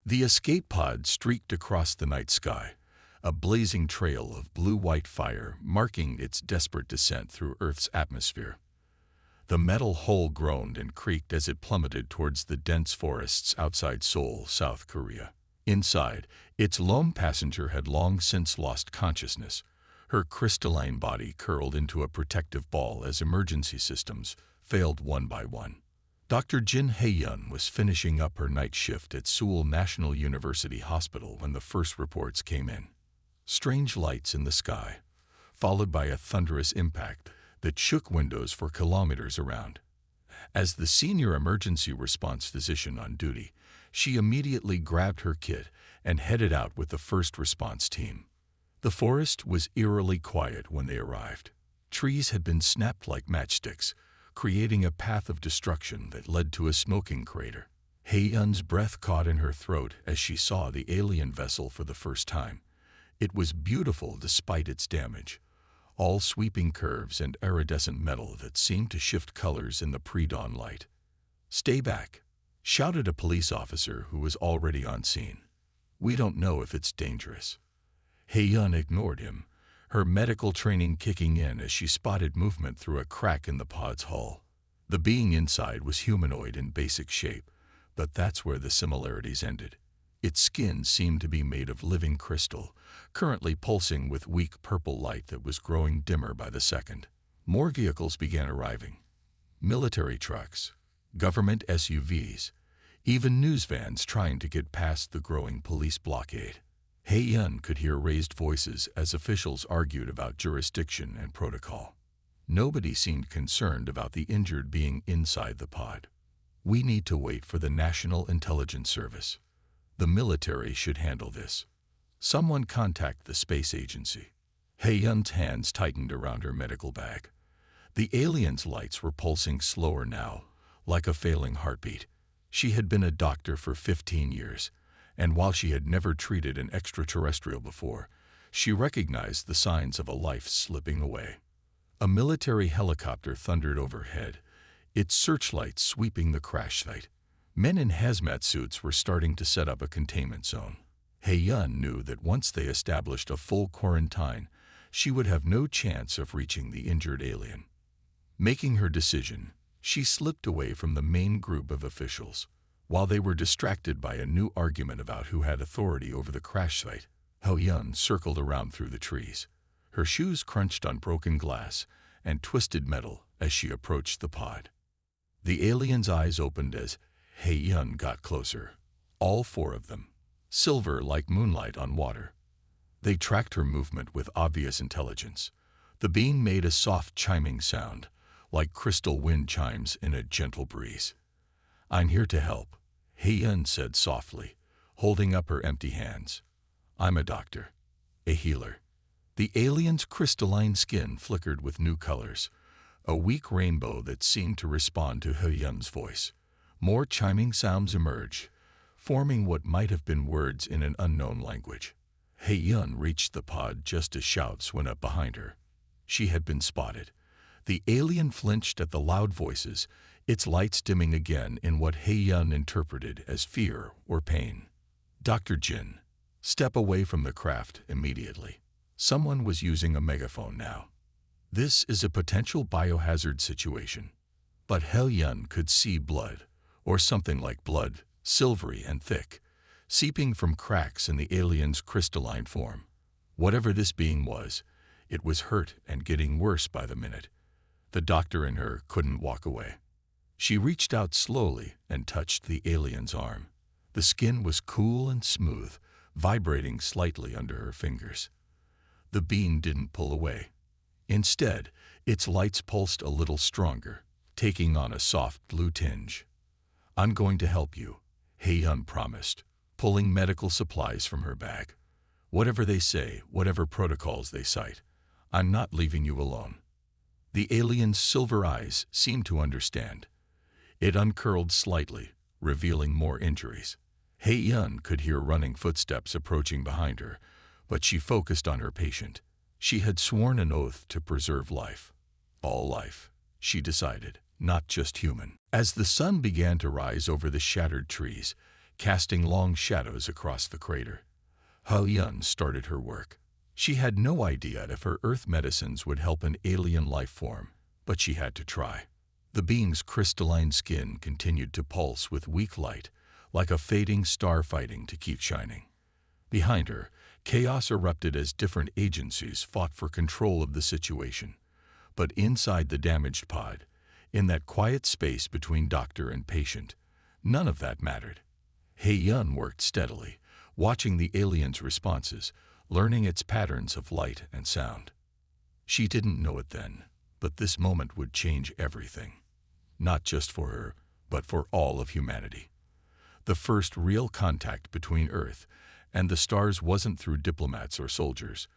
The escape pod streaked across the night sky, a blazing trail of blue-white fire marking its desperate descent through Earth's atmosphere. The metal hull groaned and creaked as it plummeted towards the dense forests outside Seoul, South Korea. Inside, its lone passenger had long since lost consciousness, her crystalline body curled into a protective ball as emergency systems failed one by one. Dr. Jin Hae-yun was finishing up her night shift at Seoul National University Hospital when the first reports came in. Strange lights in the sky, followed by a thunderous impact that shook windows for kilometers around. As the senior emergency response physician on duty, she immediately grabbed her kit and headed out with the first response team. The forest was eerily quiet when they arrived. Trees had been snapped like matchsticks, creating a path of destruction that led to a smoking crater. Hae-yun's breath caught in her throat as she saw the alien vessel for the first time. It was beautiful despite its damage, all sweeping curves and iridescent metal that seemed to shift colors in the pre-dawn light. "Stay back," shouted a police officer who was already on scene. "We don't know if it's dangerous." Hae-yun ignored him, her medical training kicking in as she spotted movement through a crack in the pod's hull. The being inside was humanoid in basic shape, but that's where the similarities ended. Its skin seemed to be made of living crystal, currently pulsing with weak purple light that was growing dimmer by the second. More vehicles began arriving. Military trucks, government SUVs, even news vans trying to get past the growing police blockade. Hae-yun could hear raised voices as officials argued about jurisdiction and protocol. Nobody seemed concerned about the injured being inside the pod. "We need to wait for the National Intelligence Service. The military should handle this. Someone contact the space agency." Hae-yun's hands tightened around her medical bag. The alien's lights were pulsing slower now, like a failing heartbeat. She had been a doctor for 15 years, and while she had never treated an extraterrestrial before, she recognized the signs of a life slipping away. A military helicopter thundered overhead, its searchlights sweeping the crash site. Men in hazmat suits were starting to set up a containment zone. Hae-yun knew that once they established a full quarantine, she would have no chance of reaching the injured alien. Making her decision, she slipped away from the main group of officials. While they were distracted by a new argument about who had authority over the crash site, Hae-yun circled around through the trees. Her shoes crunched on broken glass and twisted metal as she approached the pod. The alien's eyes opened as Hae-yun got closer. All four of them, silver like moonlight on water. They tracked her movement with obvious intelligence. The being made a soft chiming sound, like crystal wind chimes in a gentle breeze. "I'm here to help," Hae-yun said softly, holding up her empty hands. "I'm a doctor, a healer." The alien's crystalline skin flickered with new colors, a weak rainbow that seemed to respond to Hae-yun's voice. More chiming sounds emerged, forming what might have been words in an unknown language. Hae-yun reached the pod just as shouts went up behind her. She had been spotted. The alien flinched at the loud voices, its lights dimming again in what Hae-yun interpreted as fear or pain. "Dr. Jin, step away from the craft immediately." Someone was using a megaphone now. This is a potential biohazard situation. But Hae-yun could see blood, or something like blood, silvery and thick, seeping from cracks in the alien's crystalline form. Whatever this being was, it was hurt and getting worse by the minute. The doctor in her couldn't walk away. She reached out slowly and touched the alien's arm. The skin was cool and smooth, vibrating slightly under her fingers. The being didn't pull away. Instead, its lights pulsed a little stronger, taking on a soft blue tinge. "I'm going to help you," Hae-yun promised, pulling medical supplies from her bag. "Whatever they say, whatever protocols they cite, I'm not leaving you alone." The alien's silver eyes seemed to understand. It uncurled slightly, revealing more injuries. Hae-yun could hear running footsteps approaching behind her, but she focused on her patient. She had sworn an oath to preserve life. All life, she decided, not just human. As the sun began to rise over the shattered trees, casting long shadows across the crater. He-Yun started her work. She had no idea if her Earth medicines would help an alien life form, but she had to try. The being's crystalline skin continued to pulse with weak light, like a fading star fighting to keep shining. Behind her, chaos erupted as different agencies fought for control of the situation. But inside the damaged pod, in that quiet space between doctor and patient, none of that mattered. He-Yun worked steadily, watching the alien's responses, learning its patterns of light and sound. She didn't know it then, but this moment would change everything. Not just for her, but for all of humanity. The first real contact between Earth and the stars wasn't through diplomats or soldiers,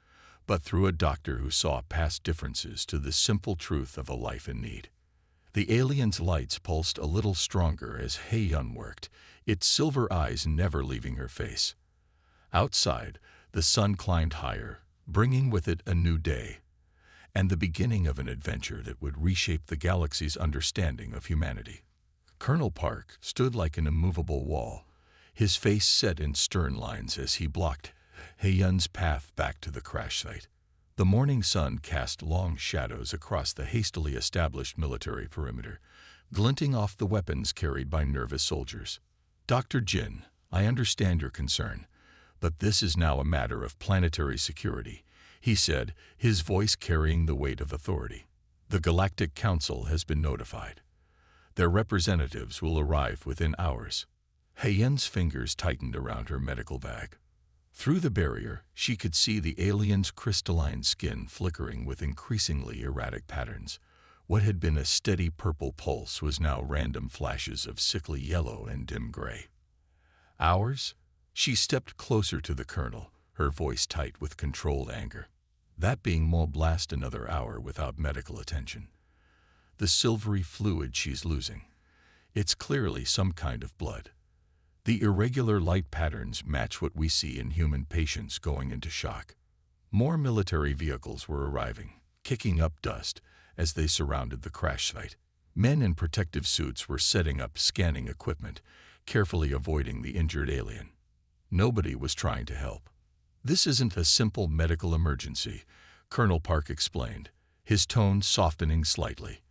but through a doctor who saw past differences to the simple truth of a life in need. The alien's lights pulsed a little stronger as He-Yun worked, its silver eyes never leaving her face. Outside, the sun climbed higher, bringing with it a new day, and the beginning of an adventure that would reshape the galaxy's understanding of humanity. Colonel Park stood like an immovable wall, his face set in stern lines as he blocked He-Yun's path back to the crash site. The morning sun cast long shadows across the hastily established military perimeter, glinting off the weapons carried by nervous soldiers. "Dr. Jin, I understand your concern, but this is now a matter of planetary security," he said, his voice carrying the weight of authority. "The Galactic Council has been notified. Their representatives will arrive within hours." He-Yun's fingers tightened around her medical bag. Through the barrier, she could see the alien's crystalline skin flickering with increasingly erratic patterns. What had been a steady purple pulse was now random flashes of sickly yellow and dim gray. "Hours?" She stepped closer to the colonel, her voice tight with controlled anger. "That being won't last another hour without medical attention. The silvery fluid she's losing. It's clearly some kind of blood. The irregular light patterns match what we see in human patients going into shock." More military vehicles were arriving, kicking up dust as they surrounded the crash site. Men in protective suits were setting up scanning equipment, carefully avoiding the injured alien. Nobody was trying to help. "This isn't a simple medical emergency," Colonel Park explained, his tone softening slightly.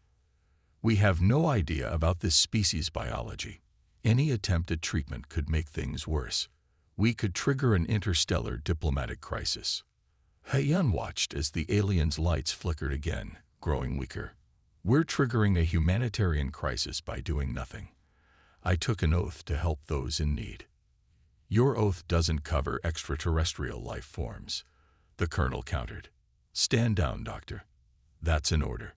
"We have no idea about this species' biology. Any attempt at treatment could make things worse. We could trigger an interstellar diplomatic crisis." He-Yun watched as the alien's lights flickered again, growing weaker. "We're triggering a humanitarian crisis by doing nothing. I took an oath to help those in need." "Your oath doesn't cover extraterrestrial life forms," the colonel countered. "Stand down, doctor." "That's an order."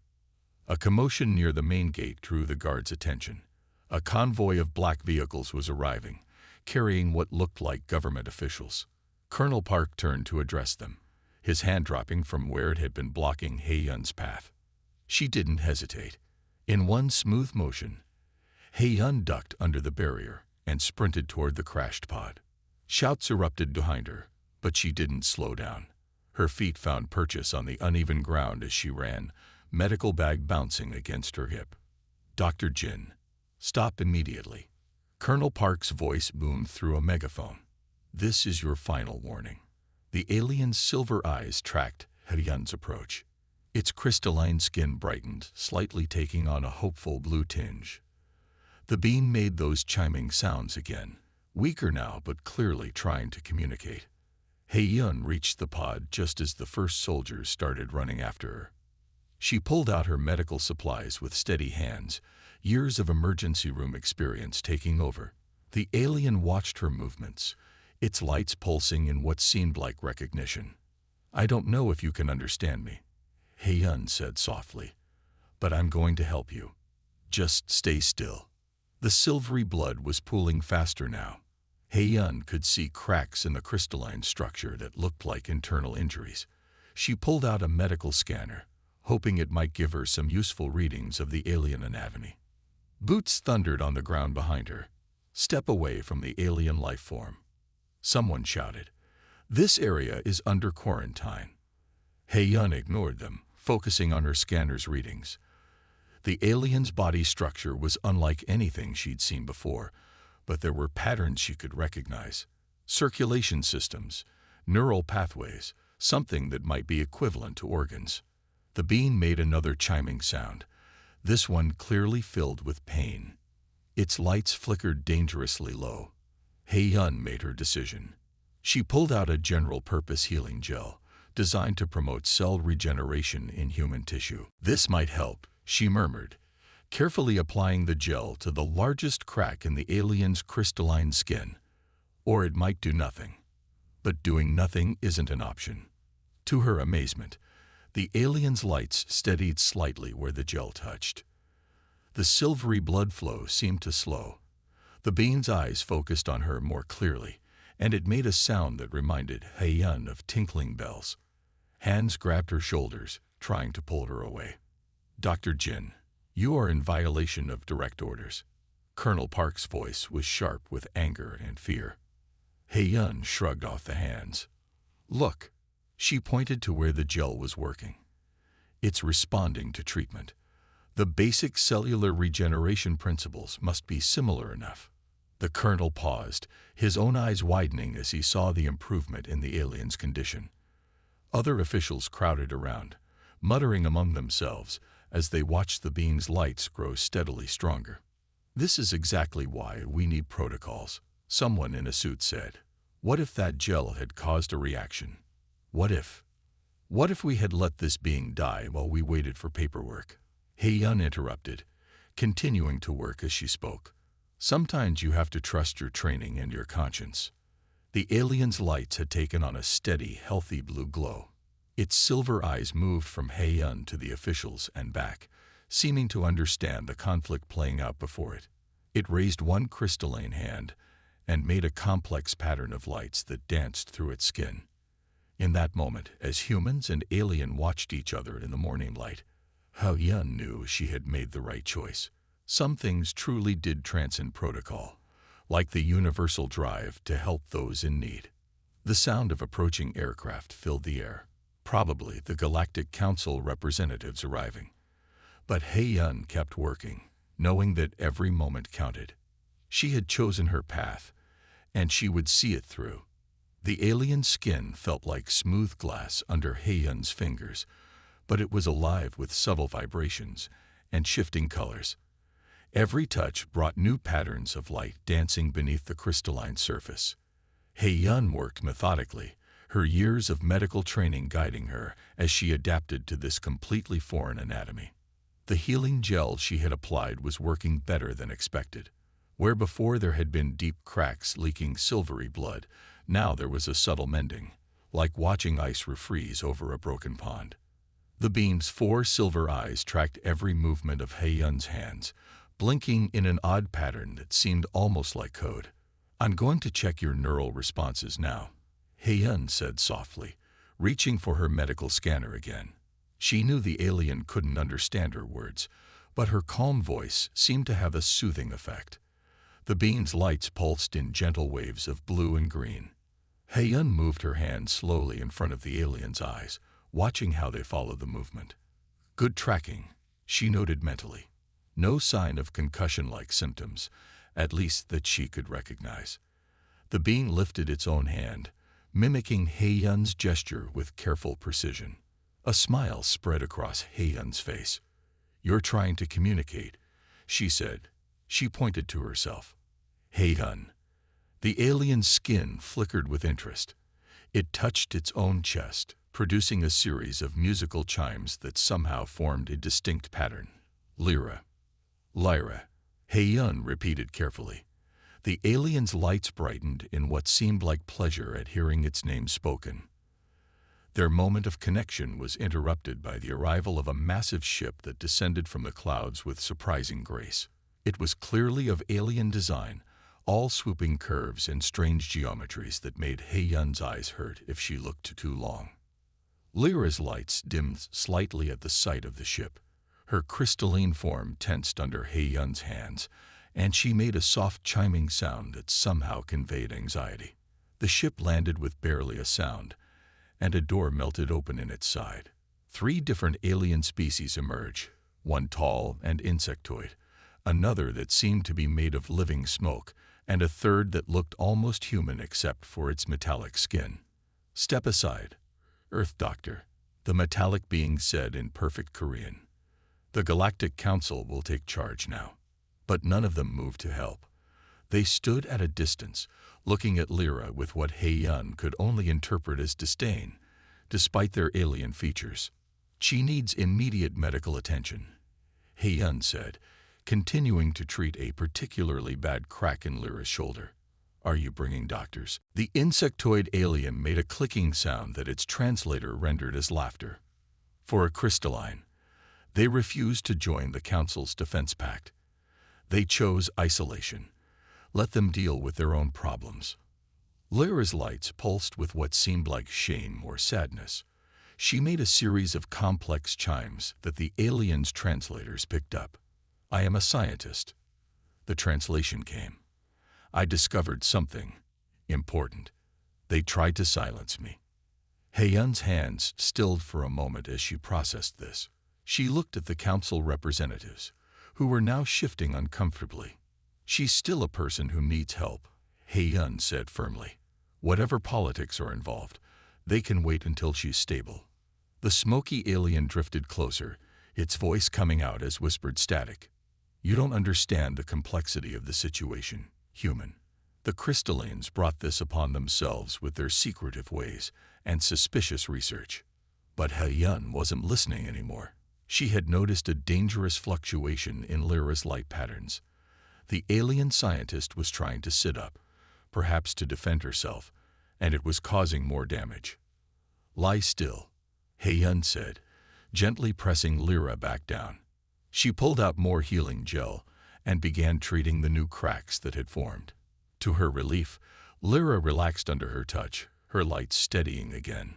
A commotion near the main gate drew the guards' attention. A convoy of black vehicles was arriving, carrying what looked like government officials. Colonel Park turned to address them, his hand dropping from where it had been blocking He-Yun's path. She didn't hesitate. In one smooth motion, He-Yun ducked under the barrier and sprinted toward the crashed pod. Shouts erupted behind her, but she didn't slow down. Her feet found purchase on the uneven ground as she ran, medical bag bouncing against her hip. "Dr. Jin, stop immediately." Colonel Park's voice boomed through a megaphone. "This is your final warning." The alien's silver eyes tracked He-Yun's approach. Its crystalline skin brightened, slightly taking on a hopeful blue tinge. The beam made those chiming sounds again, weaker now but clearly trying to communicate. He-Yun reached the pod just as the first soldiers started running after her. She pulled out her medical supplies with steady hands, years of emergency room experience taking over. The alien watched her movements, its lights pulsing in what seemed like recognition. "I don't know if you can understand me," He-Yun said softly, "but I'm going to help you. Just stay still." The silvery blood was pooling faster now. He-Yun could see cracks in the crystalline structure that looked like internal injuries. She pulled out a medical scanner, hoping it might give her some useful readings of the alien anatomy. Boots thundered on the ground behind her. "Step away from the alien life form." Someone shouted, "This area is under quarantine." He-Yun ignored them, focusing on her scanner's readings. The alien's body structure was unlike anything she'd seen before, but there were patterns she could recognize. Circulation systems, neural pathways, something that might be equivalent to organs. The being made another chiming sound, this one clearly filled with pain. Its lights flickered dangerously low. Hei-yun made her decision. She pulled out a general-purpose healing gel, designed to promote cell regeneration in human tissue. "This might help," she murmured, carefully applying the gel to the largest crack in the alien's crystalline skin. "Or it might do nothing." But doing nothing isn't an option. To her amazement, the alien's lights steadied slightly where the gel touched. The silvery blood flow seemed to slow. The being's eyes focused on her more clearly, and it made a sound that reminded Hei-yun of tinkling bells. Hands grabbed her shoulders, trying to pull her away. "Dr. Jin, you are in violation of direct orders." Colonel Park's voice was sharp with anger and fear. Hei-yun shrugged off the hands. "Look." She pointed to where the gel was working. "It's responding to treatment. The basic cellular regeneration principles must be similar enough." The colonel paused, his own eyes widening as he saw the improvement in the alien's condition. Other officials crowded around, muttering among themselves as they watched the being's lights grow steadily stronger. "This is exactly why we need protocols," someone in a suit said. "What if that gel had caused a reaction? What if we had let this being die while we waited for paperwork?" Hei-yun interrupted, continuing to work as she spoke. "Sometimes you have to trust your training and your conscience." The alien's lights had taken on a steady, healthy blue glow. Its silver eyes moved from Hei-yun to the officials and back, seeming to understand the conflict playing out before it. It raised one crystalline hand and made a complex pattern of lights that danced through its skin. In that moment, as humans and alien watched each other in the morning light, Hei-yun knew she had made the right choice. Some things truly did transcend protocol, like the universal drive to help those in need. The sound of approaching aircraft filled the air, probably the Galactic Council representatives arriving. But Hei-yun kept working, knowing that every moment counted. She had chosen her path, and she would see it through. The alien skin felt like smooth glass under Hei-yun's fingers, but it was alive with subtle vibrations and shifting colors. Every touch brought new patterns of light dancing beneath the crystalline surface. Hei-yun worked methodically, her years of medical training guiding her as she adapted to this completely foreign anatomy. The healing gel she had applied was working better than expected. Where before there had been deep cracks leaking silvery blood, now there was a subtle mending, like watching ice refreeze over a broken pond. The beam's 4 silver eyes tracked every movement of Hei-yun's hands, blinking in an odd pattern that seemed almost like code. "I'm going to check your neural responses now," Hei-yun said softly, reaching for her medical scanner again. She knew the alien couldn't understand her words, but her calm voice seemed to have a soothing effect. The being's lights pulsed in gentle waves of blue and green. Hei-yun moved her hand slowly in front of the alien's eyes, watching how they followed the movement. "Good tracking," she noted mentally. No sign of concussion-like symptoms, at least that she could recognize. The being lifted its own hand, mimicking Hei-yun's gesture with careful precision. A smile spread across Hei-yun's face. "You're trying to communicate," she said. She pointed to herself. Hei-yun. The alien's skin flickered with interest. It touched its own chest, producing a series of musical chimes that somehow formed a distinct pattern. "Lyra. Lyra," Hei-yun repeated carefully. The alien's lights brightened in what seemed like pleasure at hearing its name spoken. Their moment of connection was interrupted by the arrival of a massive ship that descended from the clouds with surprising grace. It was clearly of alien design, all swooping curves and strange geometries that made Hei-yun's eyes hurt if she looked too long. Lyra's lights dimmed slightly at the sight of the ship. Her crystalline form tensed under Hei-yun's hands, and she made a soft chiming sound that somehow conveyed anxiety. The ship landed with barely a sound, and a door melted open in its side. 3 different alien species emerged, one tall and insectoid, another that seemed to be made of living smoke, and a third that looked almost human except for its metallic skin. "Step aside, Earth Doctor," the metallic being said in perfect Korean. "The Galactic Council will take charge now." But none of them moved to help. They stood at a distance, looking at Lyra with what Hei-Yun could only interpret as disdain, despite their alien features. "She needs immediate medical attention," Hei-Yun said, continuing to treat a particularly bad crack in Lyra's shoulder. "Are you bringing doctors?" The insectoid alien made a clicking sound that its translator rendered as laughter. For a crystalline, they refused to join the Council's defense pact. They chose isolation. Let them deal with their own problems. Lyra's lights pulsed with what seemed like shame or sadness. She made a series of complex chimes that the alien's translators picked up. "I am a scientist." The translation came. "I discovered something important. They tried to silence me." Hei-Yun's hands stilled for a moment as she processed this. She looked at the council representatives, who were now shifting uncomfortably. "She's still a person who needs help," Hei-Yun said firmly. "Whatever politics are involved, they can wait until she's stable." The smoky alien drifted closer, its voice coming out as whispered static. "You don't understand the complexity of the situation, human. The crystallines brought this upon themselves with their secretive ways and suspicious research." But Hei-Yun wasn't listening anymore. She had noticed a dangerous fluctuation in Lyra's light patterns. The alien scientist was trying to sit up, perhaps to defend herself, and it was causing more damage. "Lie still," Hei-Yun said, gently pressing Lyra back down. She pulled out more healing gel and began treating the new cracks that had formed. To her relief, Lyra relaxed under her touch, her lights steadying again.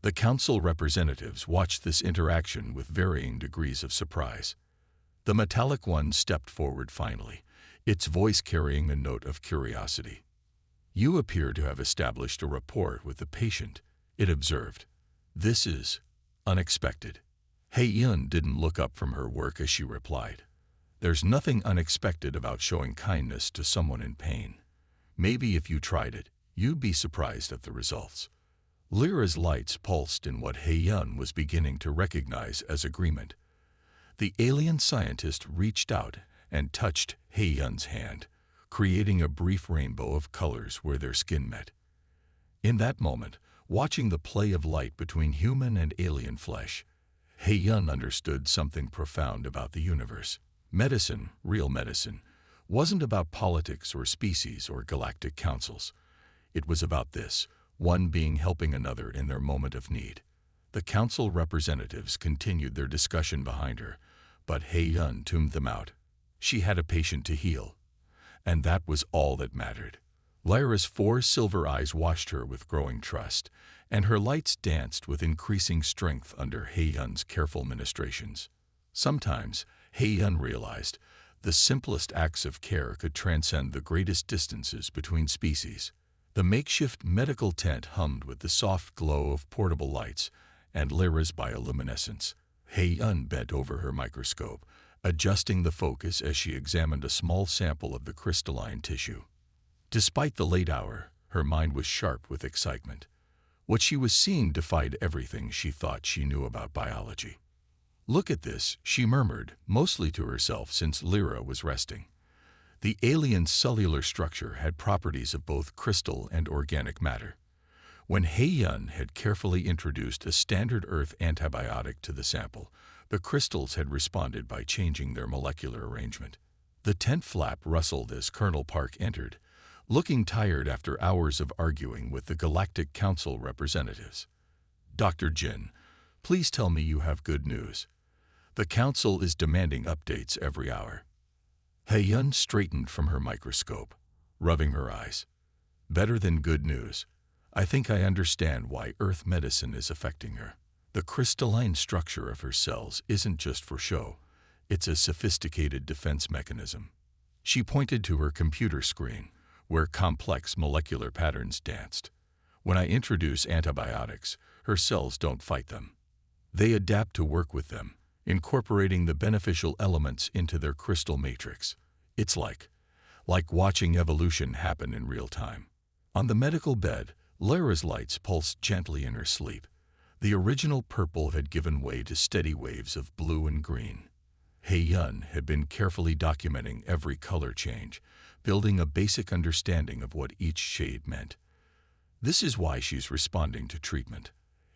The council representatives watched this interaction with varying degrees of surprise. The metallic one stepped forward finally, its voice carrying a note of curiosity. "You appear to have established a rapport with the patient," it observed. "This is unexpected." Hei-Yun didn't look up from her work as she replied. "There's nothing unexpected about showing kindness to someone in pain. Maybe if you tried it, you'd be surprised at the results." Lyra's lights pulsed in what Hei-Yun was beginning to recognize as agreement. The alien scientist reached out and touched Hei-Yun's hand, creating a brief rainbow of colors where their skin met. In that moment, watching the play of light between human and alien flesh, Hei-Yun understood something profound about the universe. Medicine, real medicine, wasn't about politics or species or galactic councils. It was about this, one being helping another in their moment of need. The council representatives continued their discussion behind her, but Hei-Yun tuned them out. She had a patient to heal, and that was all that mattered. Lyra's 4 silver eyes watched her with growing trust, and her lights danced with increasing strength under Hei-Yun's careful ministrations. Sometimes, Hei-Yun realized, the simplest acts of care could transcend the greatest distances between species. The makeshift medical tent hummed with the soft glow of portable lights and Lyra's bioluminescence. Hei-Yun bent over her microscope, adjusting the focus as she examined a small sample of the crystalline tissue. Despite the late hour, her mind was sharp with excitement. What she was seeing defied everything she thought she knew about biology. "Look at this," she murmured, mostly to herself since Lyra was resting. The alien's cellular structure had properties of both crystal and organic matter. When Hei-Yun had carefully introduced a standard Earth antibiotic to the sample, the crystals had responded by changing their molecular arrangement. The tent flap rustled as Colonel Park entered, looking tired after hours of arguing with the Galactic Council representatives. "Dr. Jin, please tell me you have good news. The Council is demanding updates every hour." Hei-Yun straightened from her microscope, rubbing her eyes. "Better than good news. I think I understand why Earth medicine is affecting her. The crystalline structure of her cells isn't just for show. It's a sophisticated defense mechanism." She pointed to her computer screen, where complex molecular patterns danced. "When I introduce antibiotics, her cells don't fight them. They adapt to work with them, incorporating the beneficial elements into their crystal matrix. It's like like watching evolution happen in real time. On the medical bed, Lyra's lights pulsed gently in her sleep. The original purple had given way to steady waves of blue and green. Hei-Yun had been carefully documenting every color change, building a basic understanding of what each shade meant. This is why she's responding to treatment.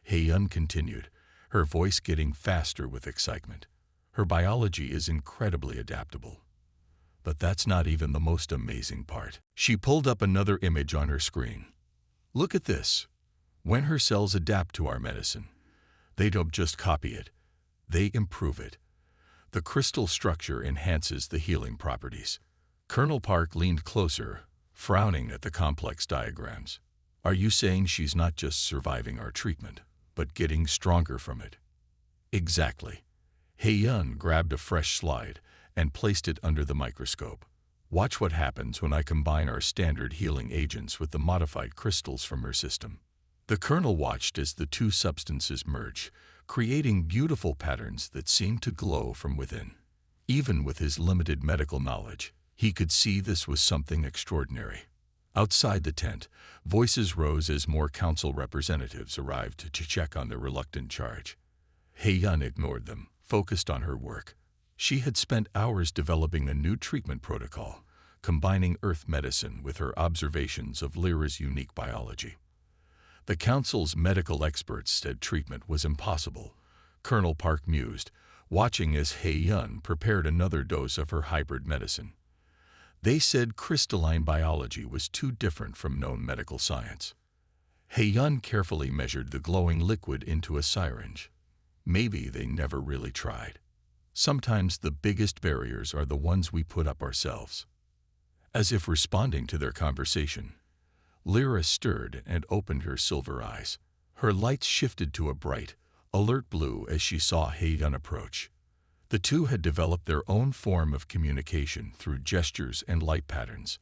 Hei-Yun continued, her voice getting faster with excitement. Her biology is incredibly adaptable. But that's not even the most amazing part. She pulled up another image on her screen. Look at this. When her cells adapt to our medicine, they don't just copy it, they improve it. The crystal structure enhances the healing properties. Colonel Park leaned closer, frowning at the complex diagrams. Are you saying she's not just surviving our treatment, but getting stronger from it? Exactly. Hei-Yun grabbed a fresh slide and placed it under the microscope. Watch what happens when I combine our standard healing agents with the modified crystals from her system. The colonel watched as the two substances merge, creating beautiful patterns that seemed to glow from within. Even with his limited medical knowledge, he could see this was something extraordinary. Outside the tent, voices rose as more council representatives arrived to check on the reluctant charge. Hei-Yun ignored them, focused on her work. She had spent hours developing a new treatment protocol, combining earth medicine with her observations of Lyra's unique biology. The council's medical experts said treatment was impossible. Colonel Park mused, watching as Hei-Yun prepared another dose of her hybrid medicine. They said crystalline biology was too different from known medical science. Hei-Yun carefully measured the glowing liquid into a syringe. Maybe they never really tried. Sometimes the biggest barriers are the ones we put up ourselves. As if responding to their conversation, Lyra stirred and opened her silver eyes. Her lights shifted to a bright, alert blue as she saw Hei-Yun approach. The two had developed their own form of communication through gestures and light patterns.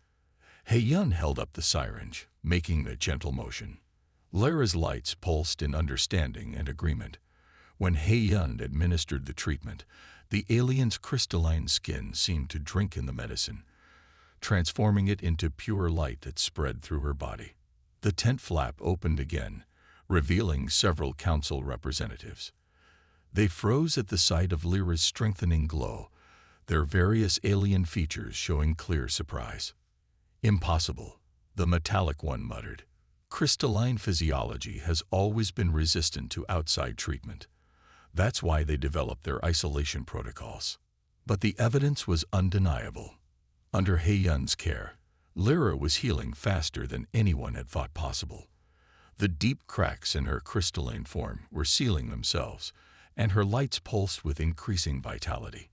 Hei-Yun held up the syringe, making a gentle motion. Lyra's lights pulsed in understanding and agreement. When Hei-Yun administered the treatment, the alien's crystalline skin seemed to drink in the medicine, transforming it into pure light that spread through her body. The tent flap opened again, revealing several council representatives. They froze at the sight of Lyra's strengthening glow, their various alien features showing clear surprise. Impossible, the metallic one muttered. Crystalline physiology has always been resistant to outside treatment. That's why they developed their isolation protocols. But the evidence was undeniable. Under Hei-Yun's care, Lyra was healing faster than anyone had thought possible. The deep cracks in her crystalline form were sealing themselves, and her lights pulsed with increasing vitality.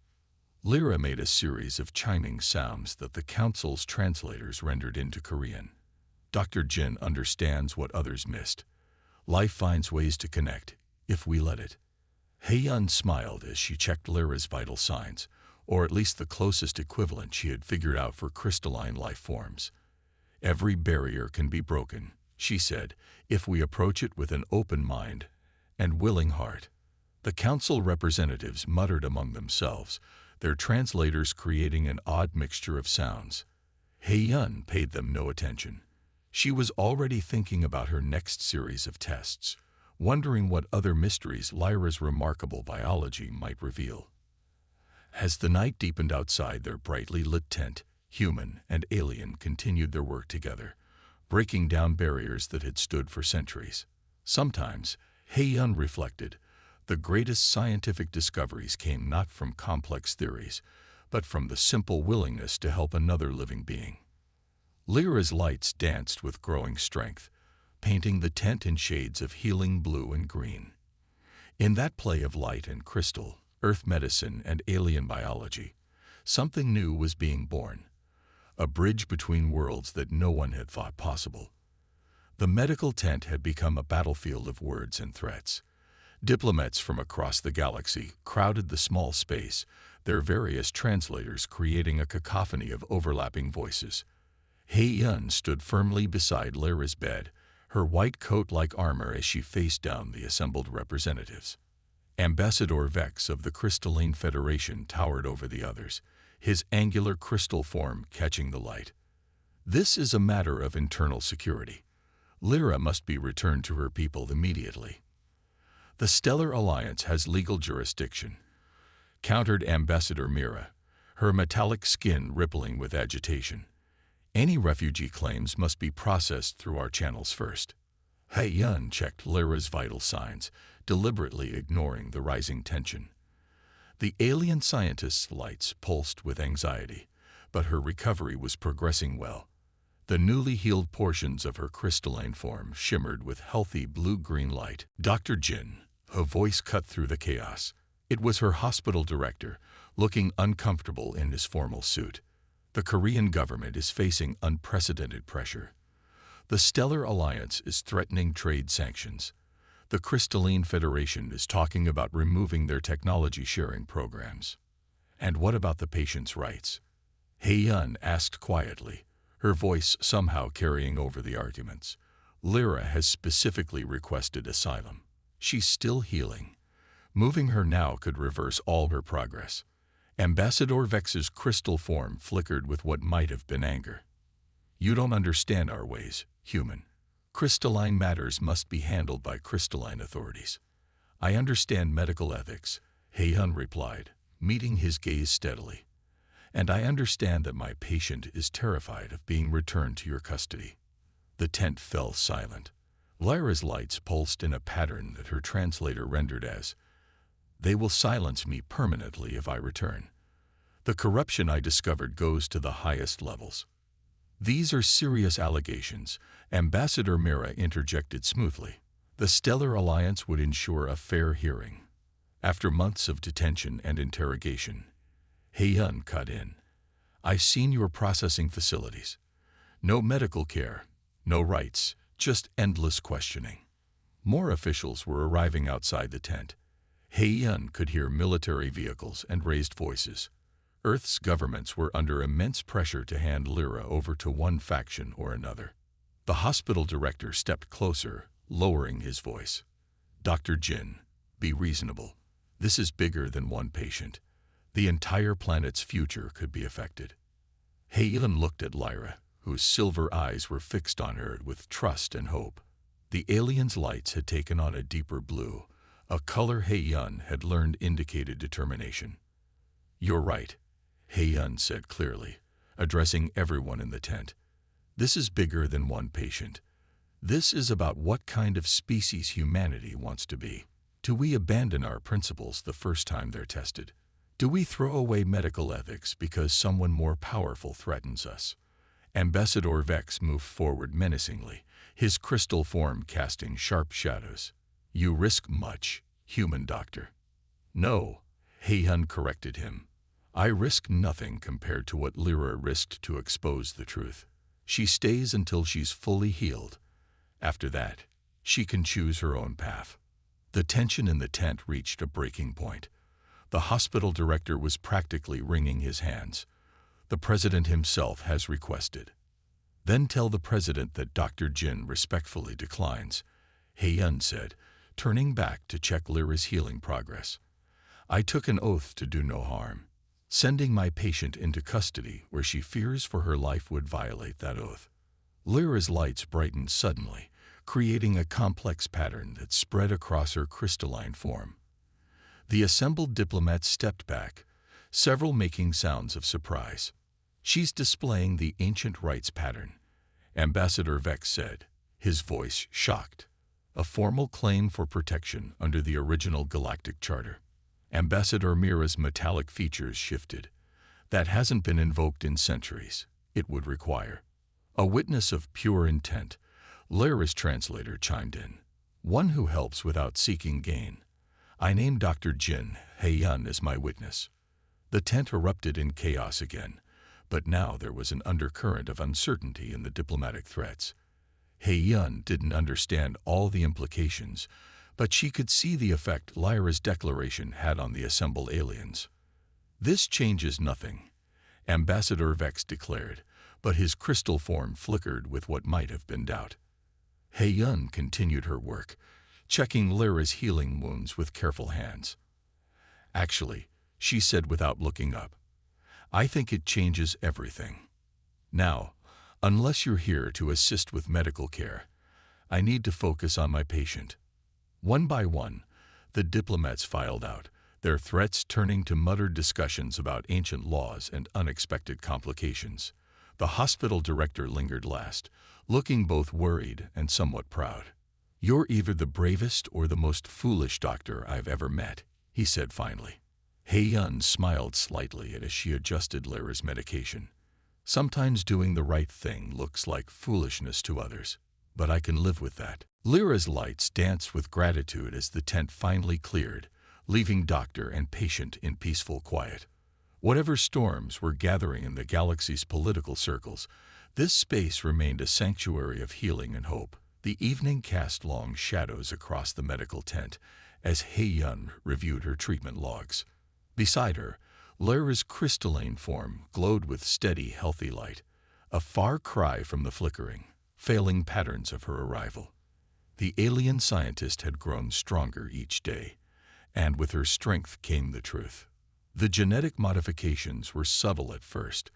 Lyra made a series of chiming sounds that the council's translators rendered into Korean. Dr. Jin understands what others missed. Life finds ways to connect, if we let it. Hei-Yun smiled as she checked Lyra's vital signs, or at least the closest equivalent she had figured out for crystalline life forms. Every barrier can be broken, she said, if we approach it with an open mind and willing heart. The council representatives muttered among themselves, their translators creating an odd mixture of sounds. Hei-Yun paid them no attention. She was already thinking about her next series of tests, wondering what other mysteries Lyra's remarkable biology might reveal. As the night deepened outside their brightly lit tent, human and alien continued their work together, breaking down barriers that had stood for centuries. Sometimes, Hei-Yun reflected, the greatest scientific discoveries came not from complex theories, but from the simple willingness to help another living being. Lyra's lights danced with growing strength, painting the tent in shades of healing blue and green. In that play of light and crystal, earth medicine and alien biology, something new was being born, a bridge between worlds that no one had thought possible. The medical tent had become a battlefield of words and threats. Diplomats from across the galaxy crowded the small space, their various translators creating a cacophony of overlapping voices. Hei-Yun stood firmly beside Lyra's bed, her white coat-like armor as she faced down the assembled representatives. Ambassador Vex of the Crystalline Federation towered over the others, his angular crystal form catching the light. This is a matter of internal security. Lyra must be returned to her people immediately. The Stellar Alliance has legal jurisdiction, countered Ambassador Mira, her metallic skin rippling with agitation. Any refugee claims must be processed through our channels first. He Yun checked Lyra's vital signs, deliberately ignoring the rising tension. The alien scientist's lights pulsed with anxiety, but her recovery was progressing well. The newly healed portions of her crystalline form shimmered with healthy blue-green light. Dr. Jin, her voice cut through the chaos. It was her hospital director, looking uncomfortable in his formal suit. The Korean government is facing unprecedented pressure. The Stellar Alliance is threatening trade sanctions. The Crystalline Federation is talking about removing their technology-sharing programs. And what about the patient's rights? He-Yun asked quietly, her voice somehow carrying over the arguments. Lyra has specifically requested asylum. She's still healing. Moving her now could reverse all her progress. Ambassador Vex's crystal form flickered with what might have been anger. You don't understand our ways, human. Crystalline matters must be handled by crystalline authorities. I understand medical ethics, He-Yun replied, meeting his gaze steadily. And I understand that my patient is terrified of being returned to your custody. The tent fell silent. Lyra's lights pulsed in a pattern that her translator rendered as, "They will silence me permanently if I return. The corruption I discovered goes to the highest levels." These are serious allegations, Ambassador Mira interjected smoothly. The Stellar Alliance would ensure a fair hearing. After months of detention and interrogation, He-Yun cut in. I've seen your processing facilities. No medical care, no rights, just endless questioning. More officials were arriving outside the tent. He-Yun could hear military vehicles and raised voices. Earth's governments were under immense pressure to hand Lyra over to one faction or another. The hospital director stepped closer, lowering his voice. Dr. Jin, be reasonable. This is bigger than one patient. The entire planet's future could be affected. He-Yun looked at Lyra, whose silver eyes were fixed on her with trust and hope. The alien's lights had taken on a deeper blue, a color He-Yun had learned indicated determination. You're right, He-Yun said clearly, addressing everyone in the tent. This is bigger than one patient. This is about what kind of species humanity wants to be. Do we abandon our principles the first time they're tested? Do we throw away medical ethics because someone more powerful threatens us? Ambassador Vex moved forward menacingly, his crystal form casting sharp shadows. You risk much, human doctor. No, He-Yun corrected him. I risk nothing compared to what Lyra risked to expose the truth. She stays until she's fully healed. After that, she can choose her own path. The tension in the tent reached a breaking point. The hospital director was practically wringing his hands. The president himself has requested. Then tell the president that Dr. Jin respectfully declines, He-Yun said, turning back to check Lyra's healing progress. I took an oath to do no harm. Sending my patient into custody where she fears for her life would violate that oath. Lyra's lights brightened suddenly, creating a complex pattern that spread across her crystalline form. The assembled diplomats stepped back, several making sounds of surprise. She's displaying the ancient rites pattern, Ambassador Vex said, his voice shocked. A formal claim for protection under the original Galactic Charter. Ambassador Mira's metallic features shifted. That hasn't been invoked in centuries. It would require a witness of pure intent. Lyra's translator chimed in. One who helps without seeking gain. I name Dr. Jin He-Yun as my witness. The tent erupted in chaos again, but now there was an undercurrent of uncertainty in the diplomatic threats. He-Yun didn't understand all the implications, but she could see the effect Lyra's declaration had on the assembled aliens. This changes nothing, Ambassador Vex declared, but his crystal form flickered with what might have been doubt. He-Yun continued her work, checking Lyra's healing wounds with careful hands. Actually, she said without looking up, I think it changes everything. Now, unless you're here to assist with medical care, I need to focus on my patient. One by one, the diplomats filed out, their threats turning to muttered discussions about ancient laws and unexpected complications. The hospital director lingered last, looking both worried and somewhat proud. "You're either the bravest or the most foolish doctor I've ever met," he said finally. Hei-yun smiled slightly as she adjusted Lyra's medication. "Sometimes doing the right thing looks like foolishness to others, but I can live with that." Lyra's lights danced with gratitude as the tent finally cleared, leaving doctor and patient in peaceful quiet. Whatever storms were gathering in the galaxy's political circles, this space remained a sanctuary of healing and hope. The evening cast long shadows across the medical tent as Hei-yun reviewed her treatment logs. Beside her, Lyra's crystalline form glowed with steady, healthy light, a far cry from the flickering, failing patterns of her arrival. The alien scientist had grown stronger each day, and with her strength came the truth. The genetic modifications were subtle at first,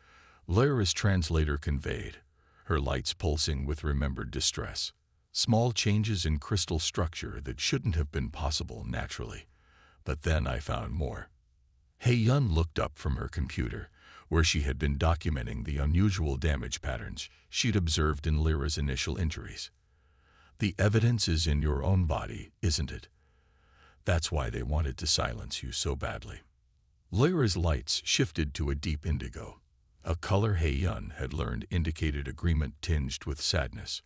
Lyra's translator conveyed, her lights pulsing with remembered distress. Small changes in crystal structure that shouldn't have been possible naturally. But then I found more. Hei-yun looked up from her computer, where she had been documenting the unusual damage patterns she'd observed in Lyra's initial injuries. "The evidence is in your own body, isn't it? That's why they wanted to silence you so badly." Lyra's lights shifted to a deep indigo, a color Hei-yun had learned indicated agreement tinged with sadness.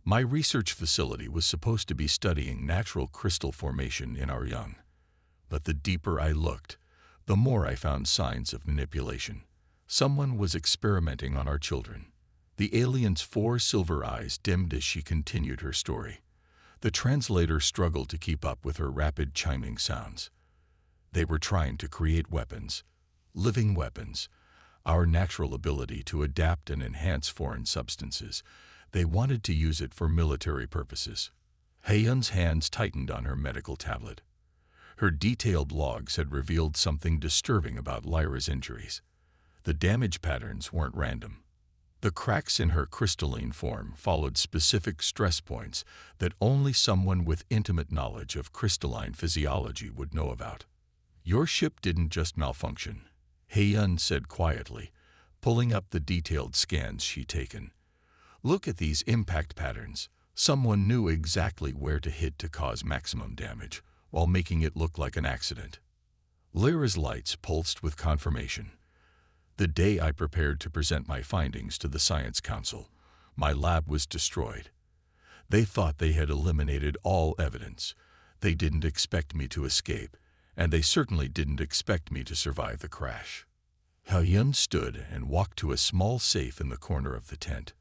"My research facility was supposed to be studying natural crystal formation in our young. But the deeper I looked, the more I found signs of manipulation. Someone was experimenting on our children." The alien's 4 silver eyes dimmed as she continued her story. The translator struggled to keep up with her rapid chiming sounds. "They were trying to create weapons, living weapons, our natural ability to adapt and enhance foreign substances. They wanted to use it for military purposes." Hei-yun's hands tightened on her medical tablet. Her detailed logs had revealed something disturbing about Lyra's injuries. The damage patterns weren't random. The cracks in her crystalline form followed specific stress points that only someone with intimate knowledge of crystalline physiology would know about. "Your ship didn't just malfunction," Hei-yun said quietly, pulling up the detailed scans she'd taken. "Look at these impact patterns. Someone knew exactly where to hit to cause maximum damage, while making it look like an accident." Lyra's lights pulsed with confirmation. "The day I prepared to present my findings to the Science Council, my lab was destroyed. They thought they had eliminated all evidence. They didn't expect me to escape, and they certainly didn't expect me to survive the crash." Hei-yun stood and walked to a small safe in the corner of the tent.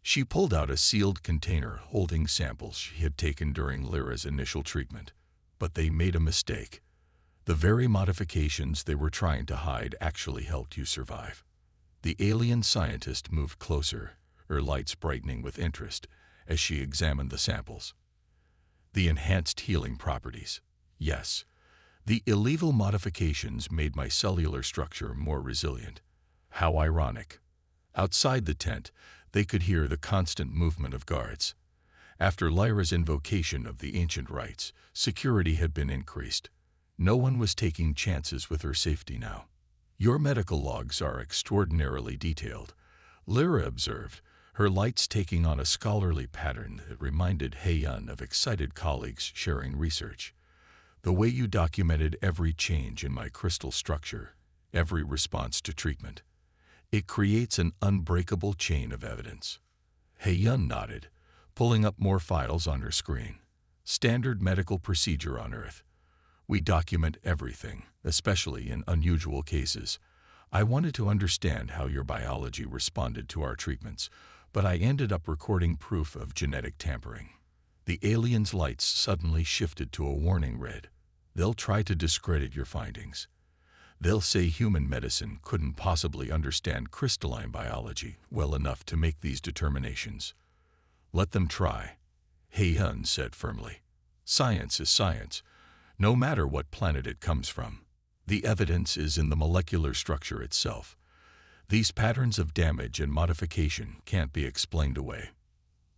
She pulled out a sealed container holding samples she had taken during Lyra's initial treatment. But they made a mistake. The very modifications they were trying to hide actually helped you survive. The alien scientist moved closer, her lights brightening with interest as she examined the samples. "The enhanced healing properties. Yes, the illegal modifications made my cellular structure more resilient." How ironic. Outside the tent, they could hear the constant movement of guards. After Lyra's invocation of the ancient rites, security had been increased. No one was taking chances with her safety now. "Your medical logs are extraordinarily detailed," Lyra observed, her lights taking on a scholarly pattern that reminded Hei-yun of excited colleagues sharing research. "The way you documented every change in my crystal structure, every response to treatment. It creates an unbreakable chain of evidence." Hei-yun nodded, pulling up more files on her screen. "Standard medical procedure on Earth. We document everything, especially in unusual cases. I wanted to understand how your biology responded to our treatments, but I ended up recording proof of genetic tampering." The alien's lights suddenly shifted to a warning red. "They'll try to discredit your findings. They'll say human medicine couldn't possibly understand crystalline biology well enough to make these determinations." "Let them try," Hei-yun said firmly. "Science is science, no matter what planet it comes from. The evidence is in the molecular structure itself, These patterns of damage and modification can't be explained away.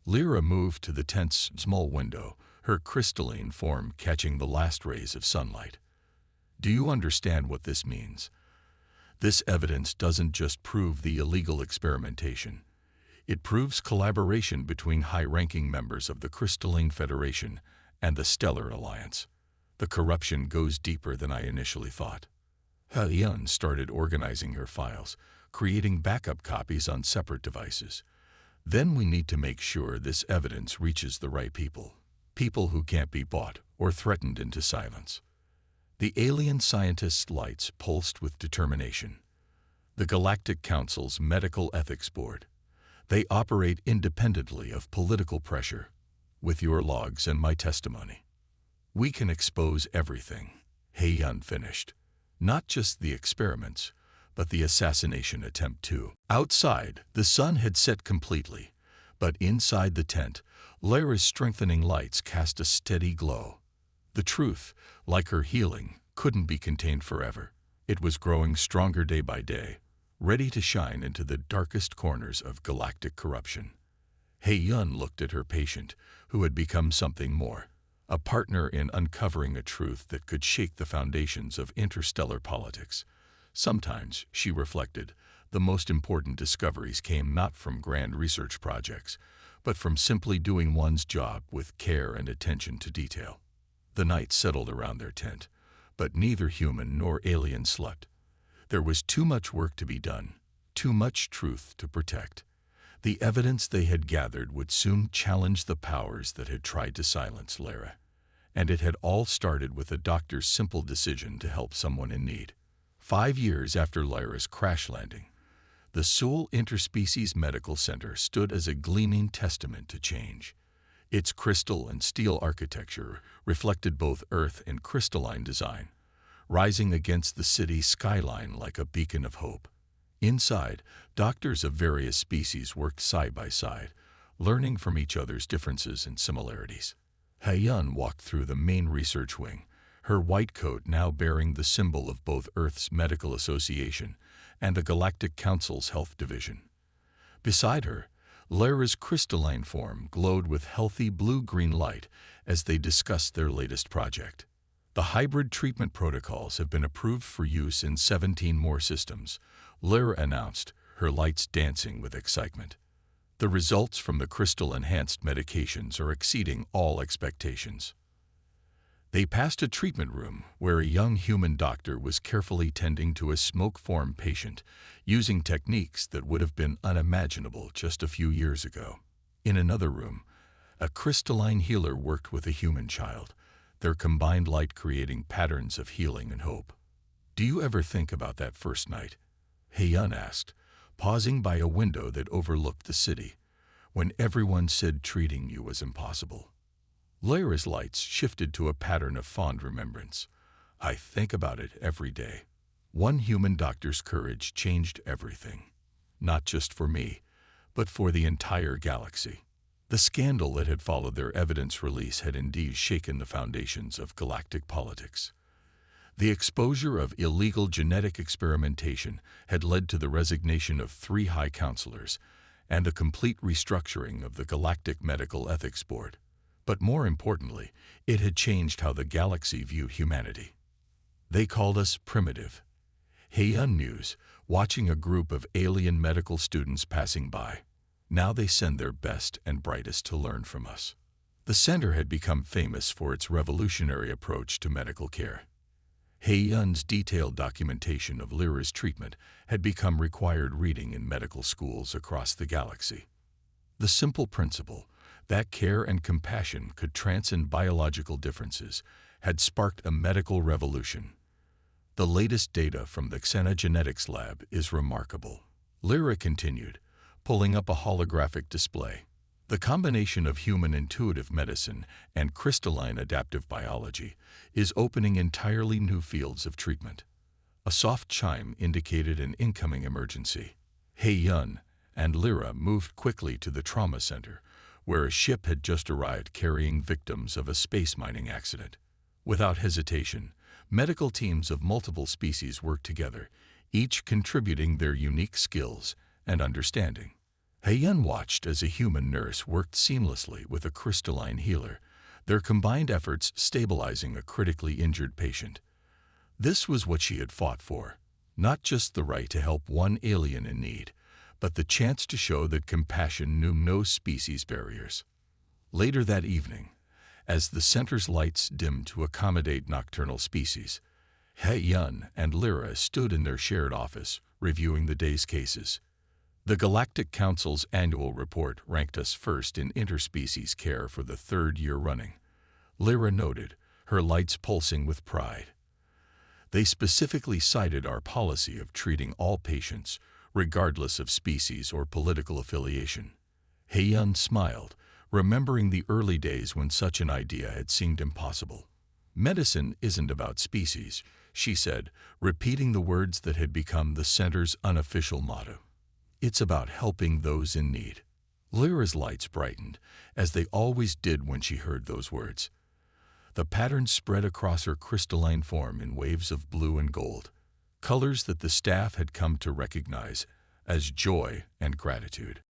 Lyra moved to the tent's small window, her crystalline form catching the last rays of sunlight. Do you understand what this means? This evidence doesn't just prove the illegal experimentation. It proves collaboration between high-ranking members of the Crystalline Federation and the Stellar Alliance. The corruption goes deeper than I initially thought. Hyun started organizing her files, creating backup copies on separate devices. Then we need to make sure this evidence reaches the right people. People who can't be bought or threatened into silence. The alien scientists' lights pulsed with determination. The Galactic Council's Medical Ethics Board. They operate independently of political pressure. With your logs and my testimony, we can expose everything. Hyun finished. Not just the experiments, but the assassination attempt too. Outside, the sun had set completely, but inside the tent, Lyra's strengthening lights cast a steady glow. The truth, like her healing, couldn't be contained forever. It was growing stronger day by day, ready to shine into the darkest corners of galactic corruption. Hyun looked at her patient, who had become something more, a partner in uncovering a truth that could shake the foundations of interstellar politics. Sometimes, she reflected, the most important discoveries came not from grand research projects, but from simply doing one's job with care and attention to detail. The night settled around their tent, but neither human nor alien slept. There was too much work to be done, too much truth to protect. The evidence they had gathered would soon challenge the powers that had tried to silence Lyra. And it had all started with a doctor's simple decision to help someone in need. 5 years after Lyra's crash landing, the Seoul Interspecies Medical Center stood as a gleaming testament to change. Its crystal and steel architecture reflected both earth and crystalline design, rising against the city's skyline like a beacon of hope. Inside, doctors of various species worked side by side, learning from each other's differences and similarities. Hyun walked through the main research wing, her white coat now bearing the symbol of both Earth's Medical Association and the Galactic Council's Health Division. Beside her, Lyra's crystalline form glowed with healthy blue-green light as they discussed their latest project. The hybrid treatment protocols have been approved for use in 17 more systems, Lyra announced, her lights dancing with excitement. The results from the crystal-enhanced medications are exceeding all expectations. They passed a treatment room where a young human doctor was carefully tending to a smoke-form patient, using techniques that would have been unimaginable just a few years ago. In another room, a crystalline healer worked with a human child, their combined light creating patterns of healing and hope. Do you ever think about that first night? Hyun asked, pausing by a window that overlooked the city, when everyone said treating you was impossible. Lyra's lights shifted to a pattern of fond remembrance. I think about it every day. One human doctor's courage changed everything. Not just for me, but for the entire galaxy. The scandal that had followed their evidence release had indeed shaken the foundations of galactic politics. The exposure of illegal genetic experimentation had led to the resignation of 3 high counselors and a complete restructuring of the Galactic Medical Ethics Board. But more importantly, it had changed how the galaxy viewed humanity. They called us primitive. Hyun mused, watching a group of alien medical students passing by. Now they send their best and brightest to learn from us. The center had become famous for its revolutionary approach to medical care. Hyun's detailed documentation of Lyra's treatment had become required reading in medical schools across the galaxy. The simple principle that care and compassion could transcend biological differences had sparked a medical revolution. The latest data from the Xenogenetics lab is remarkable. Lyra continued, pulling up a holographic display. The combination of human intuitive medicine and crystalline adaptive biology is opening entirely new fields of treatment. A soft chime indicated an incoming emergency. Hyun and Lyra moved quickly to the trauma center, where a ship had just arrived carrying victims of a space mining accident. Without hesitation, medical teams of multiple species worked together, each contributing their unique skills and understanding. Heyun watched as a human nurse worked seamlessly with a crystalline healer, their combined efforts stabilizing a critically injured patient. This was what she had fought for, not just the right to help one alien in need, but the chance to show that compassion knew no species barriers. Later that evening, as the center's lights dimmed to accommodate nocturnal species, Heyun and Lyra stood in their shared office, reviewing the day's cases. The Galactic Council's annual report ranked us first in interspecies care for the third year running, Lyra noted, her lights pulsing with pride. They specifically cited our policy of treating all patients, regardless of species or political affiliation. Heyun smiled, remembering the early days when such an idea had seemed impossible. Medicine isn't about species, she said, repeating the words that had become the center's unofficial motto. It's about helping those in need. Lyra's lights brightened, as they always did when she heard those words. The patterns spread across her crystalline form in waves of blue and gold, colors that the staff had come to recognize as joy and gratitude.